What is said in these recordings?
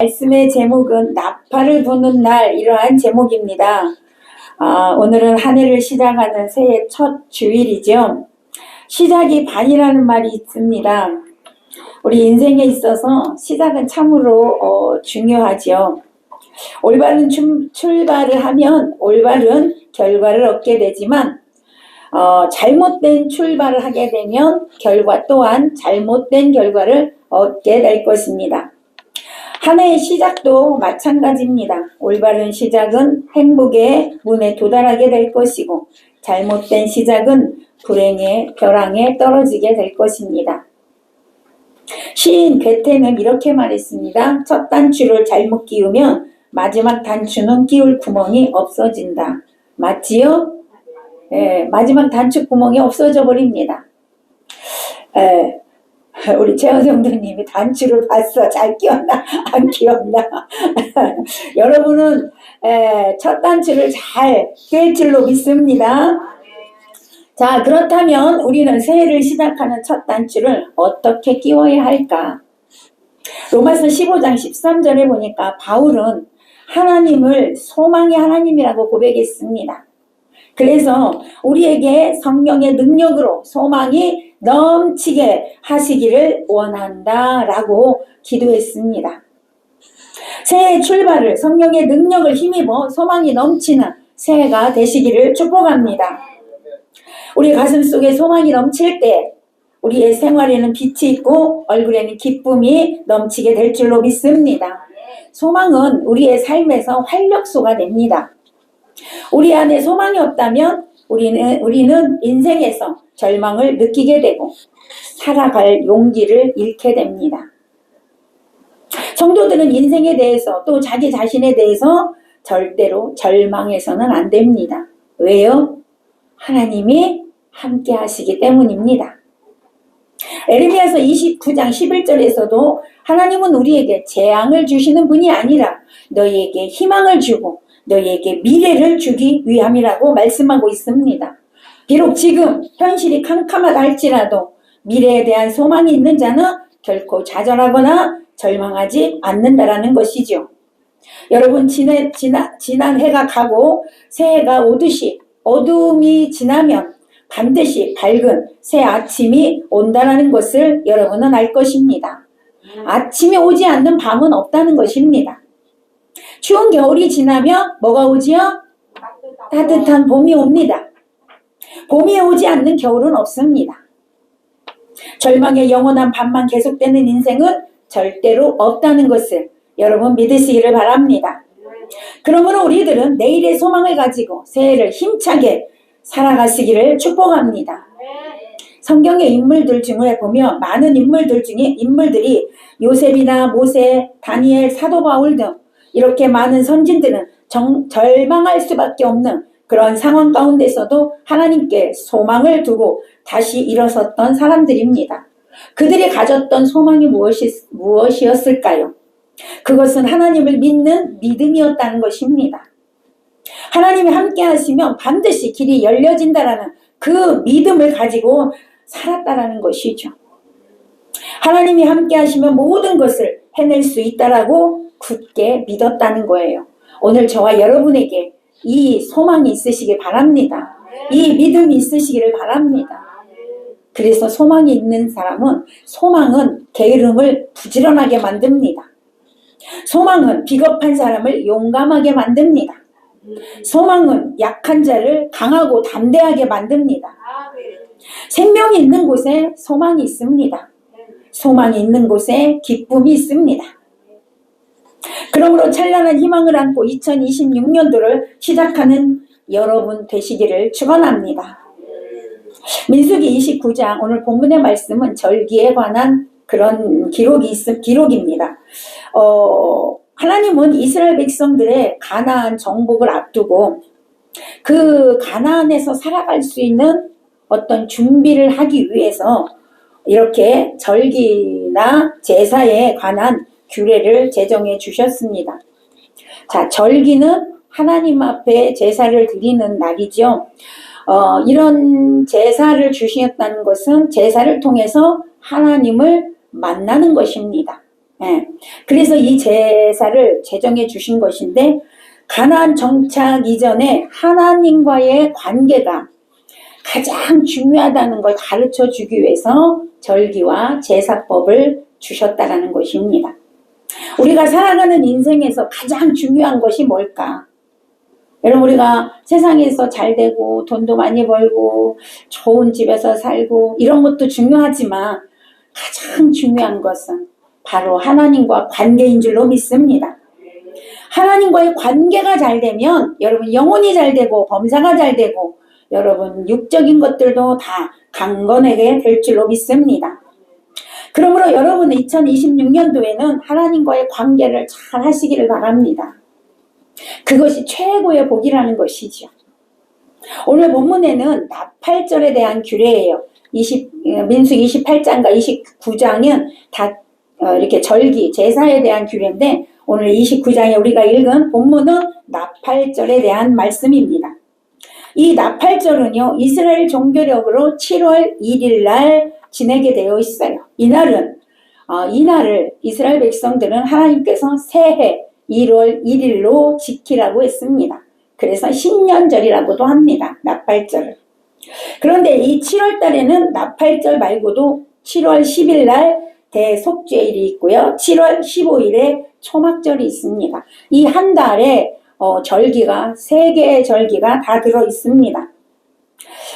말씀의 제목은 나팔을 부는 날, 이러한 제목입니다. 오늘은 한 해를 시작하는 새해 첫 주일이죠. 시작이 반이라는 말이 있습니다. 우리 인생에 있어서 시작은 참으로 중요하죠. 올바른 출발을 하면 올바른 결과를 얻게 되지만 잘못된 출발을 하게 되면 결과 또한 잘못된 결과를 얻게 될 것입니다. 한 해의 시작도 마찬가지입니다. 올바른 시작은 행복의 문에 도달하게 될 것이고 잘못된 시작은 불행의 벼랑에 떨어지게 될 것입니다. 시인 괴테는 이렇게 말했습니다. 첫 단추를 잘못 끼우면 마지막 단추는 끼울 구멍이 없어진다. 맞지요? 네, 마지막 단추 구멍이 없어져 버립니다. 우리 최원성도님이 단추를 봤어. 잘 끼웠나? 안 끼웠나? 여러분은 첫 단추를 잘 꿰 줄로 믿습니다. 자, 그렇다면 우리는 새해를 시작하는 첫 단추를 어떻게 끼워야 할까? 로마서 15장 13절에 보니까 바울은 하나님을 소망의 하나님이라고 고백했습니다. 그래서 우리에게 성령의 능력으로 소망이 넘치게 하시기를 원한다라고 기도했습니다. 새해 출발을 성령의 능력을 힘입어 소망이 넘치는 새해가 되시기를 축복합니다. 우리 가슴 속에 소망이 넘칠 때 우리의 생활에는 빛이 있고 얼굴에는 기쁨이 넘치게 될 줄로 믿습니다. 소망은 우리의 삶에서 활력소가 됩니다. 우리 안에 소망이 없다면 우리는 인생에서 절망을 느끼게 되고 살아갈 용기를 잃게 됩니다. 성도들은 인생에 대해서 또 자기 자신에 대해서 절대로 절망해서는 안 됩니다. 왜요? 하나님이 함께 하시기 때문입니다. 에레미야서 29장 11절에서도 하나님은 우리에게 재앙을 주시는 분이 아니라 너희에게 희망을 주고 너희에게 미래를 주기 위함이라고 말씀하고 있습니다. 비록 지금 현실이 캄캄하다 할지라도 미래에 대한 소망이 있는 자는 결코 좌절하거나 절망하지 않는다라는 것이죠. 여러분, 지난 해가 가고 새해가 오듯이 어둠이 지나면 반드시 밝은 새 아침이 온다는 것을 여러분은 알 것입니다. 아침이 오지 않는 밤은 없다는 것입니다. 추운 겨울이 지나면 뭐가 오지요? 따뜻한 봄이 옵니다. 봄이 오지 않는 겨울은 없습니다. 절망의 영원한 밤만 계속되는 인생은 절대로 없다는 것을 여러분 믿으시기를 바랍니다. 그러므로 우리들은 내일의 소망을 가지고 새해를 힘차게 살아가시기를 축복합니다. 성경의 인물들 중에 보면 많은 인물들이 요셉이나 모세, 다니엘, 사도 바울 등 이렇게 많은 선진들은 절망할 수밖에 없는 그런 상황 가운데서도 하나님께 소망을 두고 다시 일어섰던 사람들입니다. 그들이 가졌던 소망이 무엇이었을까요? 그것은 하나님을 믿는 믿음이었다는 것입니다. 하나님이 함께 하시면 반드시 길이 열려진다라는 그 믿음을 가지고 살았다라는 것이죠. 하나님이 함께 하시면 모든 것을 해낼 수 있다라고 굳게 믿었다는 거예요. 오늘 저와 여러분에게 이 소망이 있으시길 바랍니다. 이 믿음이 있으시기를 바랍니다. 그래서 소망이 있는 소망은 게으름을 부지런하게 만듭니다. 소망은 비겁한 사람을 용감하게 만듭니다. 소망은 약한 자를 강하고 담대하게 만듭니다. 생명이 있는 곳에 소망이 있습니다. 소망이 있는 곳에 기쁨이 있습니다. 그러므로 찬란한 희망을 안고 2026년도를 시작하는 여러분 되시기를 축원합니다. 민수기 29장 오늘 본문의 말씀은 절기에 관한 그런 기록입니다. 하나님은 이스라엘 백성들의 가나안 정복을 앞두고 그 가나안에서 살아갈 수 있는 어떤 준비를 하기 위해서 이렇게 절기나 제사에 관한 규례를 제정해 주셨습니다. 자, 절기는 하나님 앞에 제사를 드리는 날이죠. 이런 제사를 주셨다는 것은 제사를 통해서 하나님을 만나는 것입니다. 예. 그래서 이 제사를 제정해 주신 것인데 가나안 정착 이전에 하나님과의 관계가 가장 중요하다는 걸 가르쳐 주기 위해서 절기와 제사법을 주셨다라는 것입니다. 우리가 살아가는 인생에서 가장 중요한 것이 뭘까? 여러분, 우리가 세상에서 잘 되고 돈도 많이 벌고 좋은 집에서 살고 이런 것도 중요하지만 가장 중요한 것은 바로 하나님과 관계인 줄로 믿습니다. 하나님과의 관계가 잘 되면 여러분 영혼이 잘 되고 범사가 잘 되고 여러분 육적인 것들도 다 강건하게 될 줄로 믿습니다. 그러므로 여러분 2026년도에는 하나님과의 관계를 잘 하시기를 바랍니다. 그것이 최고의 복이라는 것이죠. 오늘 본문에는 나팔절에 대한 규례예요. 민수기 28장과 29장은 다 이렇게 절기, 제사에 대한 규례인데 오늘 29장에 우리가 읽은 본문은 나팔절에 대한 말씀입니다. 이 나팔절은요, 이스라엘 종교력으로 7월 1일 날 지내게 되어 있어요. 이날을 이스라엘 백성들은 하나님께서 새해 1월 1일로 지키라고 했습니다. 그래서 신년절이라고도 합니다. 나팔절을. 그런데 이 7월 달에는 나팔절 말고도 7월 10일 날 대속죄일이 있고요. 7월 15일에 초막절이 있습니다. 이 한 달에 절기가 3개의 절기가 다 들어 있습니다.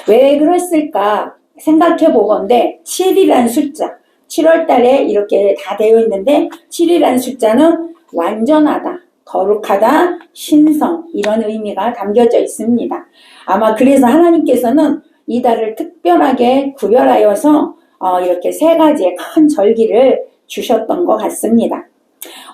왜 그랬을까 생각해 보건대 7이란 숫자, 7월 달에 이렇게 다 되어 있는데 7이란 숫자는 완전하다, 거룩하다, 신성 이런 의미가 담겨져 있습니다. 아마 그래서 하나님께서는 이 달을 특별하게 구별하여서 이렇게 3가지의 큰 절기를 주셨던 것 같습니다.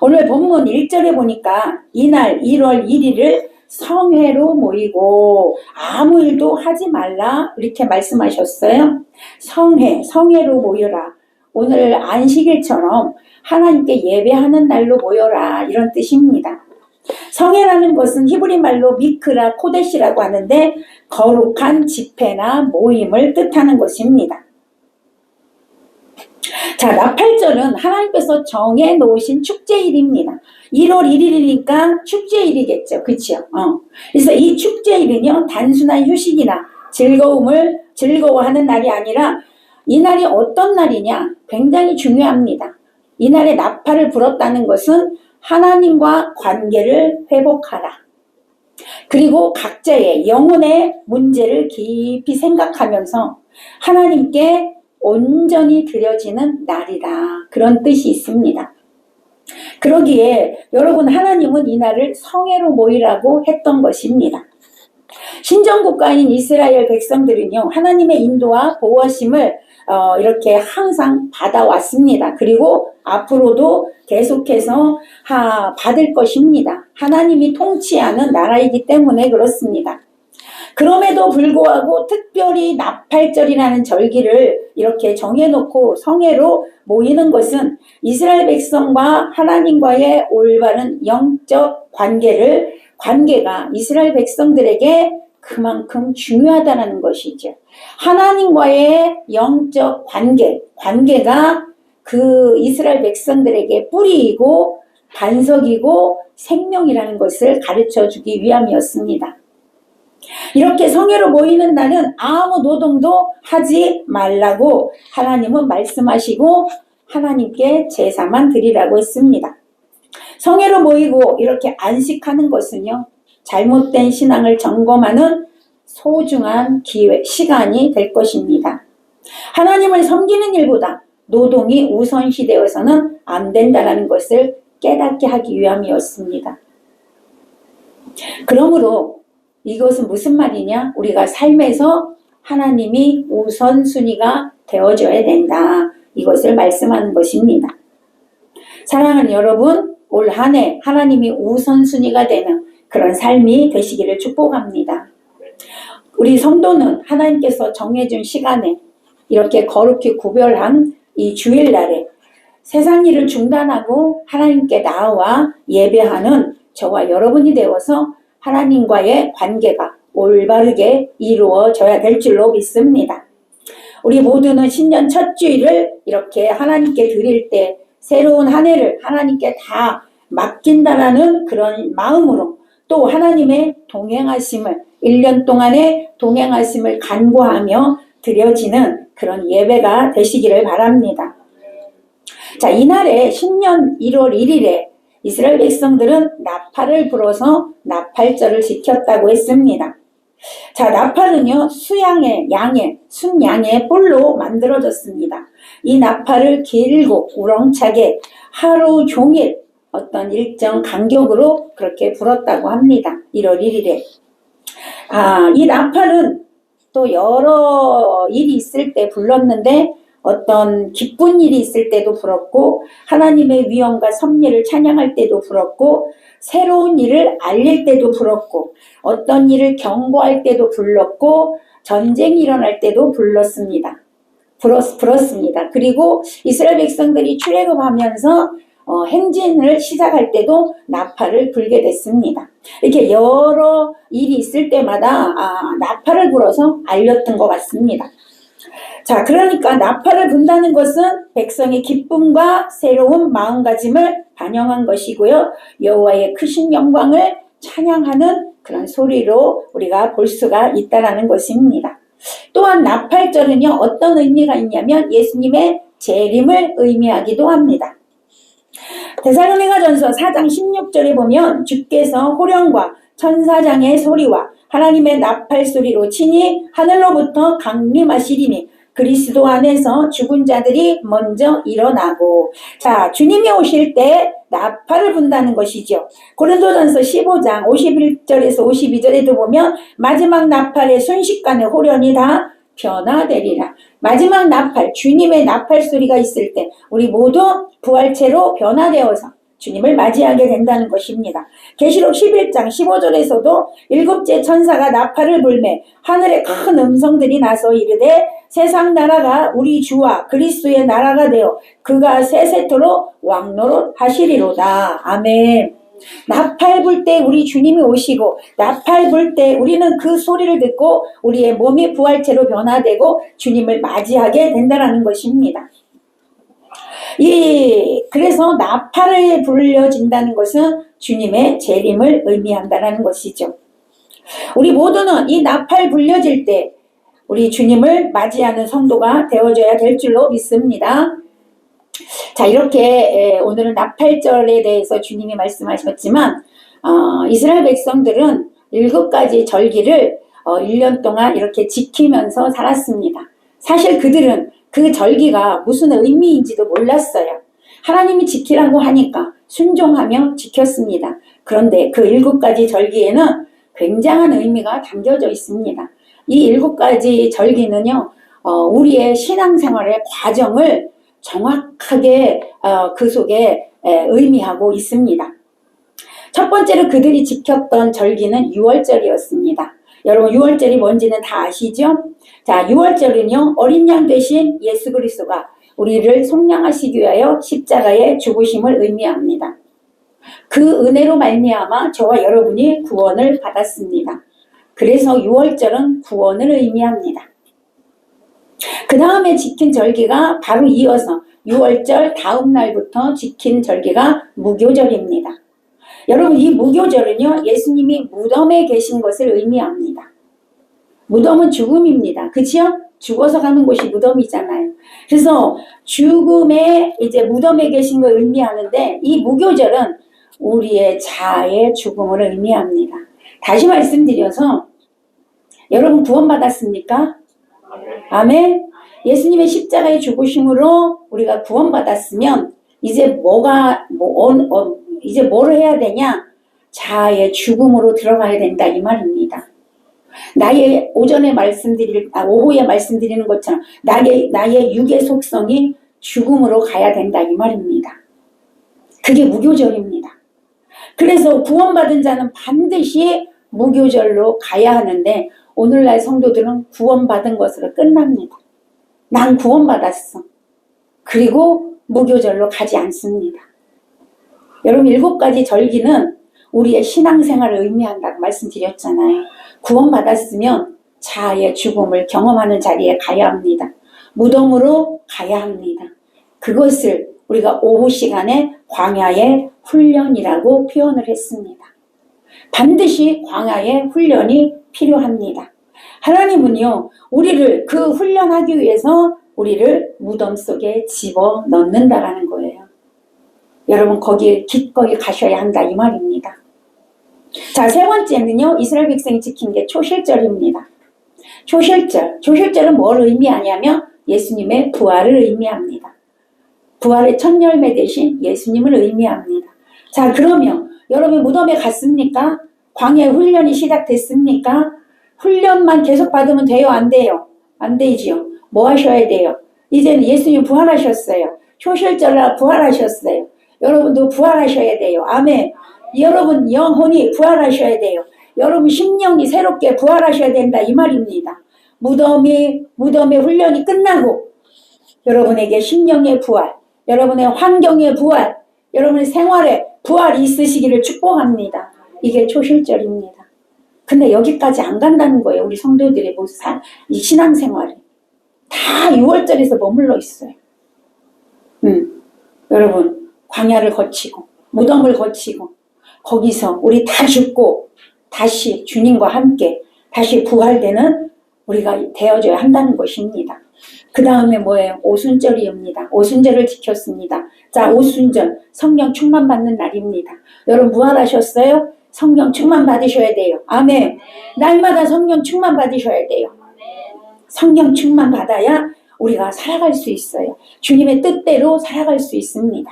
오늘 본문 1절에 보니까 이날 1월 1일을 성회로 모이고 아무 일도 하지 말라 이렇게 말씀하셨어요. 성회로 모여라. 오늘 안식일처럼 하나님께 예배하는 날로 모여라 이런 뜻입니다. 성회라는 것은 히브리 말로 미크라 코데시라고 하는데 거룩한 집회나 모임을 뜻하는 것입니다. 자, 나팔절은 하나님께서 정해 놓으신 축제일입니다. 1월 1일이니까 축제일이겠죠. 그렇죠? 그래서 이 축제일은요, 단순한 휴식이나 즐거워하는 날이 아니라 이 날이 어떤 날이냐? 굉장히 중요합니다. 이 날에 나팔을 불었다는 것은 하나님과 관계를 회복하라. 그리고 각자의 영혼의 문제를 깊이 생각하면서 하나님께 온전히 드려지는 날이다. 그런 뜻이 있습니다. 그러기에 여러분 하나님은 이 날을 성회로 모이라고 했던 것입니다. 신정국가인 이스라엘 백성들은요, 하나님의 인도와 보호하심을 이렇게 항상 받아왔습니다. 그리고 앞으로도 계속해서 받을 것입니다. 하나님이 통치하는 나라이기 때문에 그렇습니다. 그럼에도 불구하고 특별히 나팔절이라는 절기를 이렇게 정해놓고 성회로 모이는 것은 이스라엘 백성과 하나님과의 올바른 영적 관계가 이스라엘 백성들에게 그만큼 중요하다는 것이죠. 하나님과의 영적 관계가 그 이스라엘 백성들에게 뿌리이고 반석이고 생명이라는 것을 가르쳐 주기 위함이었습니다. 이렇게 성회로 모이는 날은 아무 노동도 하지 말라고 하나님은 말씀하시고 하나님께 제사만 드리라고 했습니다. 성회로 모이고 이렇게 안식하는 것은요, 잘못된 신앙을 점검하는 소중한 시간이 될 것입니다. 하나님을 섬기는 일보다 노동이 우선시되어서는 안 된다는 것을 깨닫게 하기 위함이었습니다. 그러므로 이것은 무슨 말이냐? 우리가 삶에서 하나님이 우선순위가 되어줘야 된다. 이것을 말씀하는 것입니다. 사랑하는 여러분, 올 한 해 하나님이 우선순위가 되는 그런 삶이 되시기를 축복합니다. 우리 성도는 하나님께서 정해준 시간에 이렇게 거룩히 구별한 이 주일날에 세상 일을 중단하고 하나님께 나와 예배하는 저와 여러분이 되어서 하나님과의 관계가 올바르게 이루어져야 될 줄로 믿습니다. 우리 모두는 신년 첫 주일을 이렇게 하나님께 드릴 때 새로운 한 해를 하나님께 다 맡긴다라는 그런 마음으로 또 하나님의 동행하심을 1년 동안의 동행하심을 간구하며 드려지는 그런 예배가 되시기를 바랍니다. 자, 이날에 신년 1월 1일에 이스라엘 백성들은 나팔을 불어서 나팔절을 지켰다고 했습니다. 자, 나팔은요, 순양의 뿔로 만들어졌습니다. 이 나팔을 길고 우렁차게 하루 종일 어떤 일정 간격으로 그렇게 불었다고 합니다. 1월 1일에. 이 나팔은 또 여러 일이 있을 때 불렀는데 어떤 기쁜 일이 있을 때도 불었고 하나님의 위엄과 섭리를 찬양할 때도 불었고 새로운 일을 알릴 때도 불었고 어떤 일을 경고할 때도 불렀고 전쟁이 일어날 때도 불렀습니다. 불었습니다. 그리고 이스라엘 백성들이 출애굽하면서 행진을 시작할 때도 나팔을 불게 됐습니다. 이렇게 여러 일이 있을 때마다 나팔을 불어서 알렸던 것 같습니다. 자, 그러니까 나팔을 분다는 것은 백성의 기쁨과 새로운 마음가짐을 반영한 것이고요. 여호와의 크신 영광을 찬양하는 그런 소리로 우리가 볼 수가 있다는 것입니다. 또한 나팔절은요, 어떤 의미가 있냐면 예수님의 재림을 의미하기도 합니다. 데살로니가전서 4장 16절에 보면 주께서 호령과 천사장의 소리와 하나님의 나팔 소리로 친히 하늘로부터 강림하시리니 그리스도 안에서 죽은 자들이 먼저 일어나고. 자, 주님이 오실 때 나팔을 분다는 것이죠. 고린도전서 15장 51절에서 52절에도 보면 마지막 나팔의 순식간에 호련이 다 변화되리라. 마지막 나팔, 주님의 나팔 소리가 있을 때 우리 모두 부활체로 변화되어서 주님을 맞이하게 된다는 것입니다. 계시록 11장 15절에서도 일곱째 천사가 나팔을 불매 하늘에 큰 음성들이 나서 이르되 세상 나라가 우리 주와 그리스도의 나라가 되어 그가 세세토록 왕노릇 하시리로다. 아멘. 나팔 불 때 우리 주님이 오시고 나팔 불 때 우리는 그 소리를 듣고 우리의 몸이 부활체로 변화되고 주님을 맞이하게 된다는 것입니다. 그래서 나팔을 불려진다는 것은 주님의 재림을 의미한다는 것이죠. 우리 모두는 이 나팔 불려질 때 우리 주님을 맞이하는 성도가 되어줘야 될 줄로 믿습니다. 자, 이렇게 오늘은 나팔절에 대해서 주님이 말씀하셨지만 이스라엘 백성들은 7가지 절기를 1년 동안 이렇게 지키면서 살았습니다. 사실 그들은 그 절기가 무슨 의미인지도 몰랐어요. 하나님이 지키라고 하니까 순종하며 지켰습니다. 그런데 그 7가지 절기에는 굉장한 의미가 담겨져 있습니다. 이 7가지 절기는요, 우리의 신앙생활의 과정을 정확하게 그 속에 의미하고 있습니다. 첫 번째로 그들이 지켰던 절기는 유월절이었습니다. 여러분, 유월절이 뭔지는 다 아시죠? 자, 유월절은요, 어린 양 대신 예수 그리스도가 우리를 속량하시기 위하여 십자가에 죽으심을 의미합니다. 그 은혜로 말미암아 저와 여러분이 구원을 받았습니다. 그래서 유월절은 구원을 의미합니다. 그 다음에 지킨 절기가 바로 이어서 유월절 다음 날부터 지킨 절기가 무교절입니다. 여러분, 이 무교절은요, 예수님이 무덤에 계신 것을 의미합니다. 무덤은 죽음입니다. 그치요? 죽어서 가는 곳이 무덤이잖아요. 그래서 죽음에 이제 무덤에 계신 걸 의미하는데 이 무교절은 우리의 자아의 죽음을 의미합니다. 다시 말씀드려서 여러분 구원받았습니까? 아멘. 예수님의 십자가의 죽으심으로 우리가 구원받았으면 이제 이제 뭘 해야 되냐? 자아의 죽음으로 들어가야 된다 이 말입니다. 나의 오후에 말씀드리는 것처럼 나의 육의 속성이 죽음으로 가야 된다 이 말입니다. 그게 무교절입니다. 그래서 구원받은 자는 반드시 무교절로 가야 하는데 오늘날 성도들은 구원받은 것으로 끝납니다. 난 구원받았어. 그리고 무교절로 가지 않습니다. 여러분, 7가지 절기는 우리의 신앙생활을 의미한다고 말씀드렸잖아요. 구원받았으면 자아의 죽음을 경험하는 자리에 가야 합니다. 무덤으로 가야 합니다. 그것을 우리가 오후 시간에 광야의 훈련이라고 표현을 했습니다. 반드시 광야의 훈련이 필요합니다. 하나님은요, 우리를 그 훈련하기 위해서 우리를 무덤 속에 집어넣는다라는 거예요. 여러분, 거기에 기꺼이 가셔야 한다 이 말입니다. 자, 세 번째는요, 이스라엘 백성이 지킨 게 초실절입니다. 초실절은 뭘 의미하냐면 예수님의 부활을 의미합니다. 부활의 첫 열매 대신 예수님을 의미합니다. 자, 그러면 여러분 무덤에 갔습니까? 광야의 훈련이 시작됐습니까? 훈련만 계속 받으면 돼요? 안 돼요? 안 되지요. 뭐 하셔야 돼요? 이제는 예수님 부활하셨어요. 초실절날 부활하셨어요. 여러분도 부활하셔야 돼요. 아멘. 여러분 영혼이 부활하셔야 돼요. 여러분 심령이 새롭게 부활하셔야 된다 이 말입니다. 무덤의 훈련이 끝나고 여러분에게 심령의 부활, 여러분의 환경의 부활, 여러분의 생활에 부활이 있으시기를 축복합니다. 이게 초실절입니다. 근데 여기까지 안 간다는 거예요. 우리 성도들의 이 신앙생활이 다 6월절에서 머물러 있어요. 여러분 광야를 거치고 무덤을 거치고 거기서 우리 다 죽고 다시 주님과 함께 다시 부활되는 우리가 되어줘야 한다는 것입니다. 그 다음에 뭐예요? 오순절이옵니다. 오순절을 지켰습니다. 자, 오순절 성령 충만 받는 날입니다. 여러분 부활하셨어요? 성령 충만 받으셔야 돼요. 아멘. 날마다 성령 충만 받으셔야 돼요. 성령 충만 받아야 우리가 살아갈 수 있어요. 주님의 뜻대로 살아갈 수 있습니다.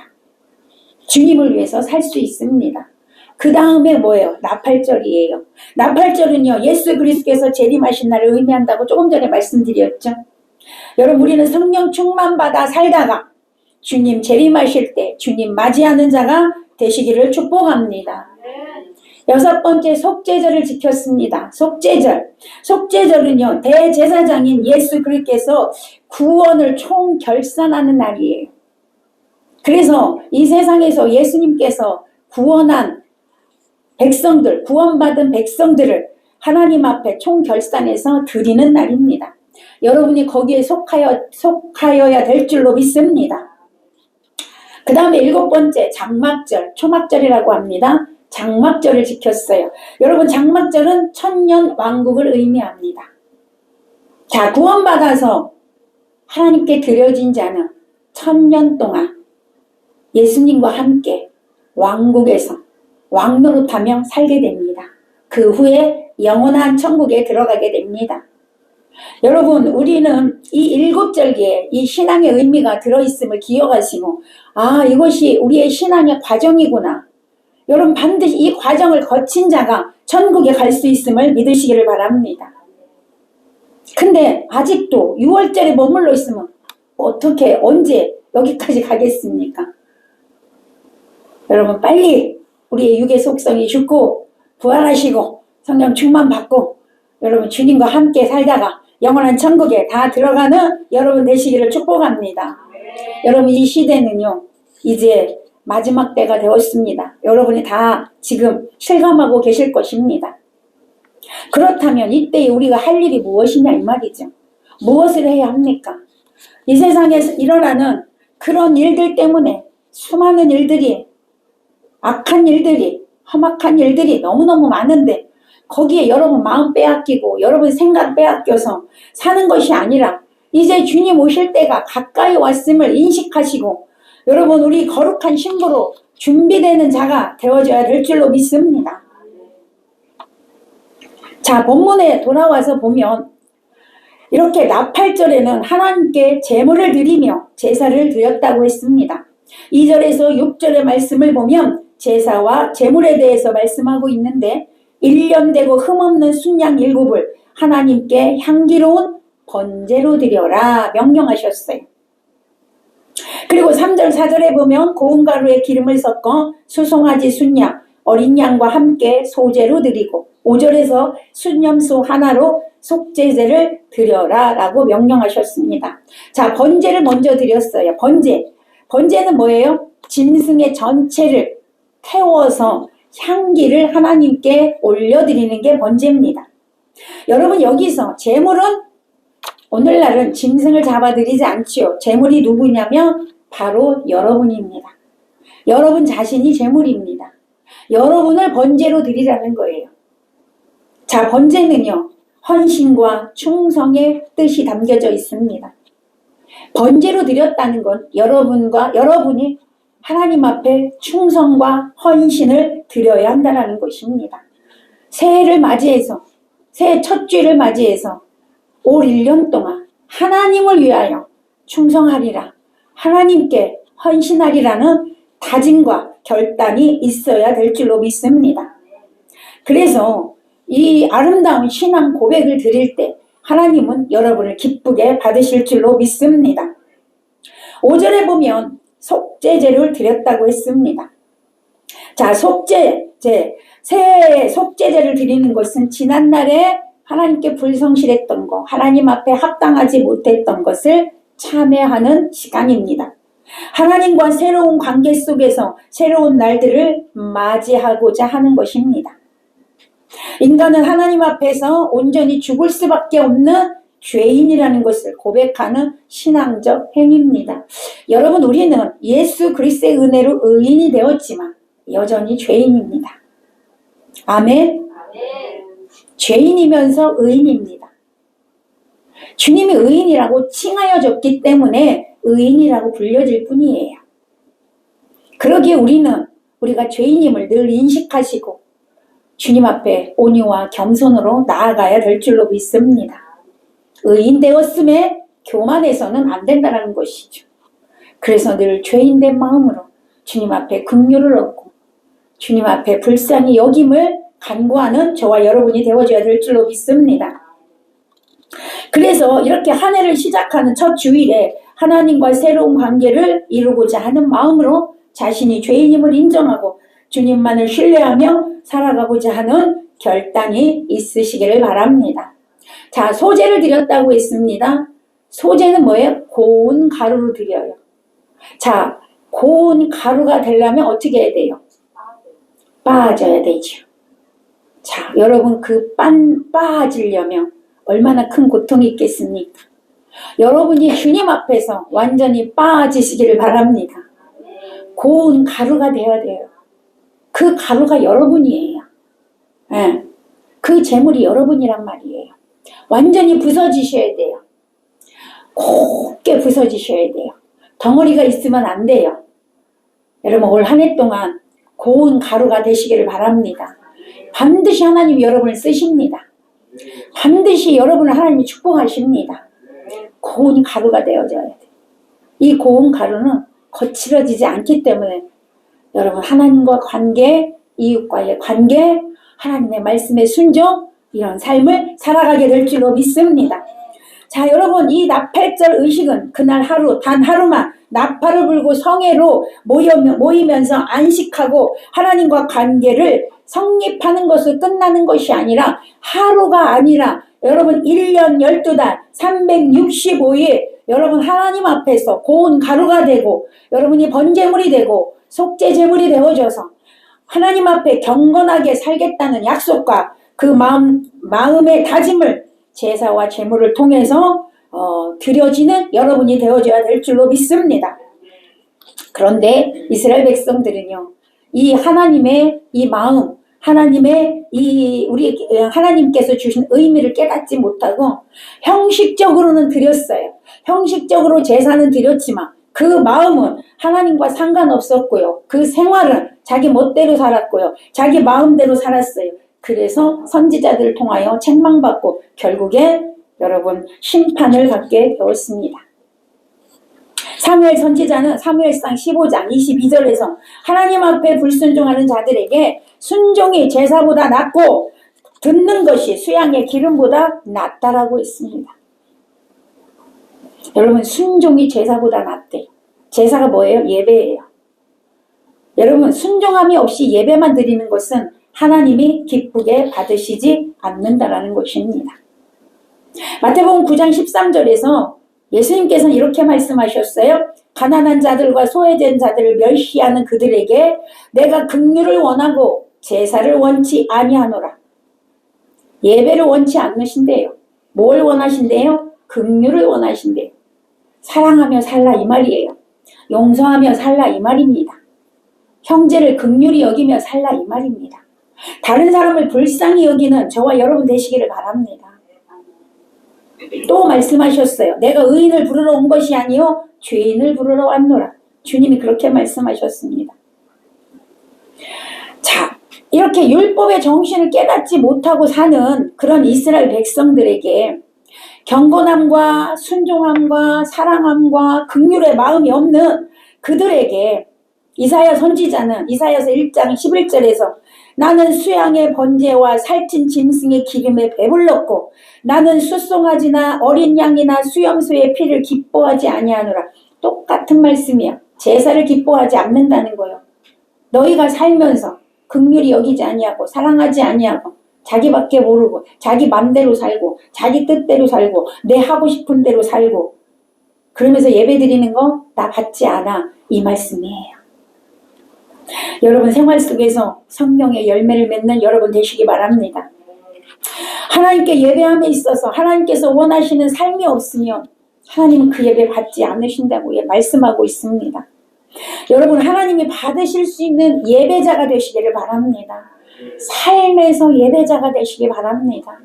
주님을 위해서 살 수 있습니다. 그 다음에 뭐예요? 나팔절이에요. 나팔절은요, 예수 그리스도께서 재림하신 날을 의미한다고 조금 전에 말씀드렸죠. 여러분, 우리는 성령 충만받아 살다가 주님 재림하실 때 주님 맞이하는 자가 되시기를 축복합니다. 여섯 번째, 속죄절을 지켰습니다. 속죄절은요, 대제사장인 예수 그리스도께서 구원을 총결산하는 날이에요. 그래서 이 세상에서 예수님께서 구원한 백성들, 구원받은 백성들을 하나님 앞에 총결산해서 드리는 날입니다. 여러분이 거기에 속하여야 될 줄로 믿습니다. 그 다음에 일곱 번째, 장막절, 초막절이라고 합니다. 장막절을 지켰어요. 여러분, 장막절은 천년 왕국을 의미합니다. 자, 구원받아서 하나님께 드려진 자는 천년 동안 예수님과 함께 왕국에서 왕노릇하며 살게 됩니다. 그 후에 영원한 천국에 들어가게 됩니다. 여러분, 우리는 이 일곱 절기에 이 신앙의 의미가 들어있음을 기억하시고, 아, 이것이 우리의 신앙의 과정이구나. 여러분, 반드시 이 과정을 거친 자가 천국에 갈 수 있음을 믿으시기를 바랍니다. 근데 아직도 6월절에 머물러 있으면 어떻게, 언제 여기까지 가겠습니까? 여러분, 빨리 우리의 육의 속성이 죽고 부활하시고 성령 충만 받고 여러분 주님과 함께 살다가 영원한 천국에 다 들어가는 여러분 되시기를 축복합니다. 여러분, 이 시대는요, 이제 마지막 때가 되었습니다. 여러분이 다 지금 실감하고 계실 것입니다. 그렇다면 이때 우리가 할 일이 무엇이냐 이 말이죠. 무엇을 해야 합니까? 이 세상에서 일어나는 그런 일들 때문에 수많은 일들이, 악한 일들이, 험악한 일들이 너무너무 많은데 거기에 여러분 마음 빼앗기고 여러분 생각 빼앗겨서 사는 것이 아니라 이제 주님 오실 때가 가까이 왔음을 인식하시고 여러분 우리 거룩한 신부로 준비되는 자가 되어져야 될 줄로 믿습니다. 자, 본문에 돌아와서 보면 이렇게 나팔절에는 하나님께 제물을 드리며 제사를 드렸다고 했습니다. 2절에서 6절의 말씀을 보면 제사와 제물에 대해서 말씀하고 있는데 1년 되고 흠없는 순양 7을 하나님께 향기로운 번제로 드려라 명령하셨어요. 그리고 3절 4절에 보면 고운 가루에 기름을 섞어 수송아지 순양 어린 양과 함께 소제로 드리고 5절에서 순염소 하나로 속죄제를 드려라 라고 명령하셨습니다. 자, 번제를 먼저 드렸어요. 번제는 뭐예요? 짐승의 전체를 태워서 향기를 하나님께 올려드리는 게 번제입니다. 여러분, 여기서 제물은 오늘날은 짐승을 잡아드리지 않지요. 제물이 누구냐면 바로 여러분입니다. 여러분 자신이 제물입니다. 여러분을 번제로 드리라는 거예요. 자, 번제는요, 헌신과 충성의 뜻이 담겨져 있습니다. 번제로 드렸다는 건 여러분이 하나님 앞에 충성과 헌신을 드려야 한다는 것입니다. 새해를 맞이해서, 새해 첫 주를 맞이해서 올 1년 동안 하나님을 위하여 충성하리라, 하나님께 헌신하리라는 다짐과 결단이 있어야 될 줄로 믿습니다. 그래서 이 아름다운 신앙 고백을 드릴 때 하나님은 여러분을 기쁘게 받으실 줄로 믿습니다. 5절에 보면 속죄제를 드렸다고 했습니다. 자, 새해 속죄제를 드리는 것은 지난날에 하나님께 불성실했던 것, 하나님 앞에 합당하지 못했던 것을 참회하는 시간입니다. 하나님과 새로운 관계 속에서 새로운 날들을 맞이하고자 하는 것입니다. 인간은 하나님 앞에서 온전히 죽을 수밖에 없는 죄인이라는 것을 고백하는 신앙적 행위입니다. 여러분, 우리는 예수 그리스도의 은혜로 의인이 되었지만 여전히 죄인입니다. 아멘. 죄인이면서 의인입니다. 주님이 의인이라고 칭하여 줬기 때문에 의인이라고 불려질 뿐이에요. 그러기에 우리가 죄인임을 늘 인식하시고 주님 앞에 온유와 겸손으로 나아가야 될 줄로 믿습니다. 의인 되었음에 교만해서는 안 된다는 것이죠. 그래서 늘 죄인된 마음으로 주님 앞에 긍휼을 얻고 주님 앞에 불쌍히 여김을 간구하는 저와 여러분이 되어줘야 될 줄로 믿습니다. 그래서 이렇게 한 해를 시작하는 첫 주일에 하나님과 새로운 관계를 이루고자 하는 마음으로 자신이 죄인임을 인정하고 주님만을 신뢰하며 살아가고자 하는 결단이 있으시기를 바랍니다. 자, 소제를 드렸다고 했습니다. 소제는 뭐예요? 고운 가루로 드려요. 자, 고운 가루가 되려면 어떻게 해야 돼요? 빠져야 되죠. 자, 여러분 빠지려면 얼마나 큰 고통이 있겠습니까? 여러분이 주님 앞에서 완전히 빠지시기를 바랍니다. 고운 가루가 되어야 돼요. 그 가루가 여러분이에요. 네. 그 재물이 여러분이란 말이에요. 완전히 부서지셔야 돼요. 곱게 부서지셔야 돼요. 덩어리가 있으면 안 돼요. 여러분, 올 한 해 동안 고운 가루가 되시기를 바랍니다. 반드시 하나님이 여러분을 쓰십니다. 반드시 여러분을 하나님이 축복하십니다. 고운 가루가 되어져야 돼요. 이 고운 가루는 거칠어지지 않기 때문에 여러분, 하나님과 관계, 이웃과의 관계, 하나님의 말씀에 순종, 이런 삶을 살아가게 될 줄로 믿습니다. 자, 여러분, 이 나팔절 의식은 그날 하루, 단 하루만 나팔을 불고 성회로 모이면서 안식하고 하나님과 관계를 성립하는 것으로 끝나는 것이 아니라, 하루가 아니라 여러분 1년 12달 365일 여러분 하나님 앞에서 고운 가루가 되고 여러분이 번제물이 되고 속죄제물이 되어져서 하나님 앞에 경건하게 살겠다는 약속과 그 마음의 다짐을 제사와 제물을 통해서 드려지는 여러분이 되어줘야 될 줄로 믿습니다. 그런데 이스라엘 백성들은요, 이 하나님의 이 마음, 하나님께서 주신 의미를 깨닫지 못하고 형식적으로는 드렸어요. 형식적으로 제사는 드렸지만 그 마음은 하나님과 상관없었고요. 그 생활은 자기 멋대로 살았고요. 자기 마음대로 살았어요. 그래서 선지자들을 통하여 책망받고 결국에 여러분 심판을 받게 되었습니다. 사무엘 선지자는 사무엘상 15장 22절에서 하나님 앞에 불순종하는 자들에게 순종이 제사보다 낫고 듣는 것이 수양의 기름보다 낫다라고 했습니다. 여러분, 순종이 제사보다 낫대. 제사가 뭐예요? 예배예요. 여러분, 순종함이 없이 예배만 드리는 것은 하나님이 기쁘게 받으시지 않는다라는 것입니다. 마태복음 9장 13절에서 예수님께서는 이렇게 말씀하셨어요. 가난한 자들과 소외된 자들을 멸시하는 그들에게 내가 긍휼을 원하고 제사를 원치 아니하노라. 예배를 원치 않으신대요. 뭘 원하신대요? 긍휼을 원하신대요. 사랑하며 살라 이 말이에요. 용서하며 살라 이 말입니다. 형제를 긍휼히 여기며 살라 이 말입니다. 다른 사람을 불쌍히 여기는 저와 여러분 되시기를 바랍니다. 또 말씀하셨어요. 내가 의인을 부르러 온 것이 아니요 죄인을 부르러 왔노라. 주님이 그렇게 말씀하셨습니다. 자, 이렇게 율법의 정신을 깨닫지 못하고 사는 그런 이스라엘 백성들에게 경건함과 순종함과 사랑함과 긍휼의 마음이 없는 그들에게 이사야 선지자는 이사야서 1장 11절에서 나는 수양의 번제와 살찐 짐승의 기름에 배불렀고 나는 숫송아지나 어린 양이나 수염소의 피를 기뻐하지 아니하노라. 똑같은 말씀이야. 제사를 기뻐하지 않는다는 거예요. 너희가 살면서 긍휼히 여기지 아니하고 사랑하지 아니하고 자기밖에 모르고 자기 맘대로 살고 자기 뜻대로 살고 내 하고 싶은 대로 살고 그러면서 예배드리는 거 나 받지 않아 이 말씀이에요. 여러분 생활 속에서 성령의 열매를 맺는 여러분 되시기 바랍니다. 하나님께 예배함에 있어서 하나님께서 원하시는 삶이 없으면 하나님은 그 예배 받지 않으신다고 말씀하고 있습니다. 여러분 하나님이 받으실 수 있는 예배자가 되시기를 바랍니다. 삶에서 예배자가 되시기 바랍니다.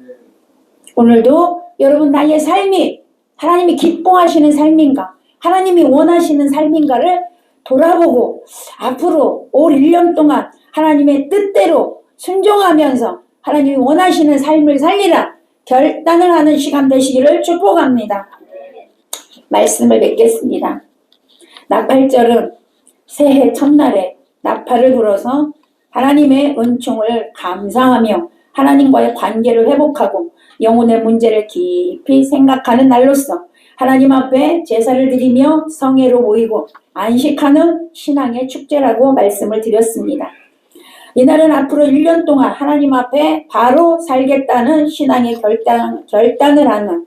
오늘도 여러분 나의 삶이 하나님이 기뻐하시는 삶인가 하나님이 원하시는 삶인가를 돌아보고 앞으로 올 1년 동안 하나님의 뜻대로 순종하면서 하나님이 원하시는 삶을 살리라 결단을 하는 시간 되시기를 축복합니다. 말씀을 맺겠습니다. 나팔절은 새해 첫날에 나팔을 불어서 하나님의 은총을 감사하며 하나님과의 관계를 회복하고 영혼의 문제를 깊이 생각하는 날로서 하나님 앞에 제사를 드리며 성회로 모이고 안식하는 신앙의 축제라고 말씀을 드렸습니다. 이날은 앞으로 1년 동안 하나님 앞에 바로 살겠다는 신앙의 결단을 하는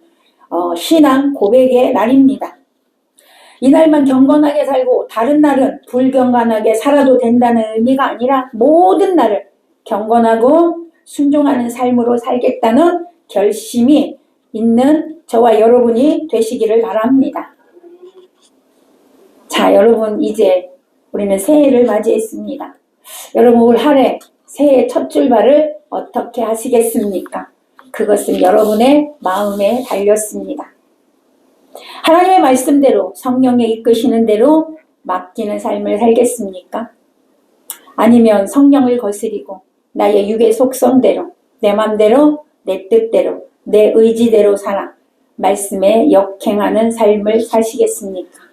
신앙 고백의 날입니다. 이날만 경건하게 살고 다른 날은 불경건하게 살아도 된다는 의미가 아니라 모든 날을 경건하고 순종하는 삶으로 살겠다는 결심이 있는 저와 여러분이 되시기를 바랍니다. 자, 여러분 이제 우리는 새해를 맞이했습니다. 여러분 올 한해 새해 첫 출발을 어떻게 하시겠습니까? 그것은 여러분의 마음에 달렸습니다. 하나님의 말씀대로 성령에 이끄시는 대로 맡기는 삶을 살겠습니까? 아니면 성령을 거스리고 나의 육의 속성대로 내 맘대로 내 뜻대로 내 의지대로 살아 말씀에 역행하는 삶을 사시겠습니까?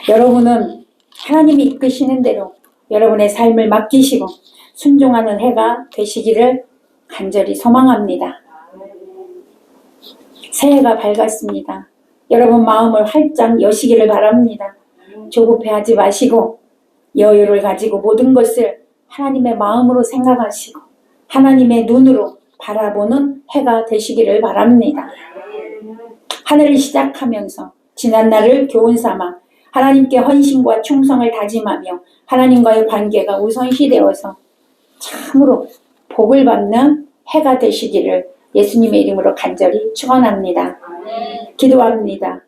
여러분은 하나님이 이끄시는 대로 여러분의 삶을 맡기시고 순종하는 해가 되시기를 간절히 소망합니다. 새해가 밝았습니다. 여러분 마음을 활짝 여시기를 바랍니다. 조급해하지 마시고 여유를 가지고 모든 것을 하나님의 마음으로 생각하시고 하나님의 눈으로 바라보는 해가 되시기를 바랍니다. 한 해를 시작하면서 지난날을 교훈 삼아 하나님께 헌신과 충성을 다짐하며 하나님과의 관계가 우선시되어서 참으로 복을 받는 해가 되시기를 예수님의 이름으로 간절히 축원합니다. 기도합니다.